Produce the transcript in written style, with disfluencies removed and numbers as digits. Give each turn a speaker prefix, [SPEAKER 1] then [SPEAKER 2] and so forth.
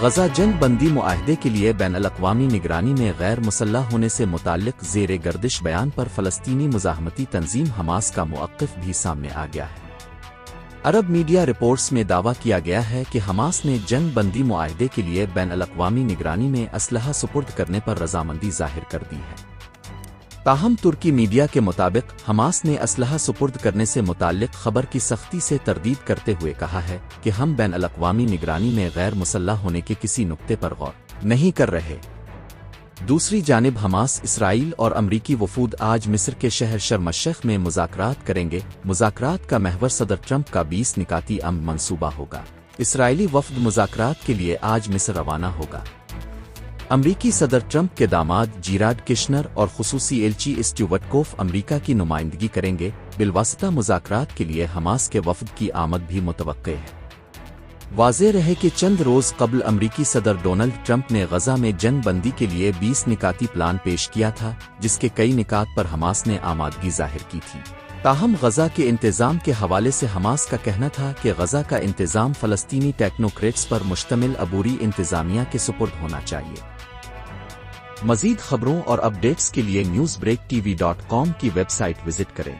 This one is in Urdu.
[SPEAKER 1] غزہ جنگ بندی معاہدے کے لیے بین الاقوامی نگرانی میں غیر مسلح ہونے سے متعلق زیر گردش بیان پر فلسطینی مزاحمتی تنظیم حماس کا موقف بھی سامنے آ گیا ہے۔ عرب میڈیا رپورٹس میں دعویٰ کیا گیا ہے کہ حماس نے جنگ بندی معاہدے کے لیے بین الاقوامی نگرانی میں اسلحہ سپرد کرنے پر رضامندی ظاہر کر دی ہے۔ تاہم ترکی میڈیا کے مطابق حماس نے اسلحہ سپرد کرنے سے متعلق خبر کی سختی سے تردید کرتے ہوئے کہا ہے کہ ہم بین الاقوامی نگرانی میں غیر مسلح ہونے کے کسی نقطے پر غور نہیں کر رہے۔ دوسری جانب حماس، اسرائیل اور امریکی وفود آج مصر کے شہر شرم الشیخ میں مذاکرات کریں گے۔ مذاکرات کا محور صدر ٹرمپ کا 20 نکاتی امن منصوبہ ہوگا۔ اسرائیلی وفد مذاکرات کے لیے آج مصر روانہ ہوگا۔ امریکی صدر ٹرمپ کے داماد جیرارڈ کشنر اور خصوصی ایلچی اسٹیو وٹکوف امریکہ کی نمائندگی کریں گے۔ بالواسطہ مذاکرات کے لیے حماس کے وفد کی آمد بھی متوقع ہے۔ واضح رہے کہ چند روز قبل امریکی صدر ڈونلڈ ٹرمپ نے غزہ میں جنگ بندی کے لیے 20 نکاتی پلان پیش کیا تھا، جس کے کئی نکات پر حماس نے آمادگی ظاہر کی تھی۔ تاہم غزہ کے انتظام کے حوالے سے حماس کا کہنا تھا کہ غزہ کا انتظام فلسطینی ٹیکنوکریٹس پر مشتمل عبوری انتظامیہ کے سپرد ہونا چاہیے۔ مزید خبروں اور اپ ڈیٹس کے لیے newsbreaktv.com کی ویب سائٹ وزٹ کریں۔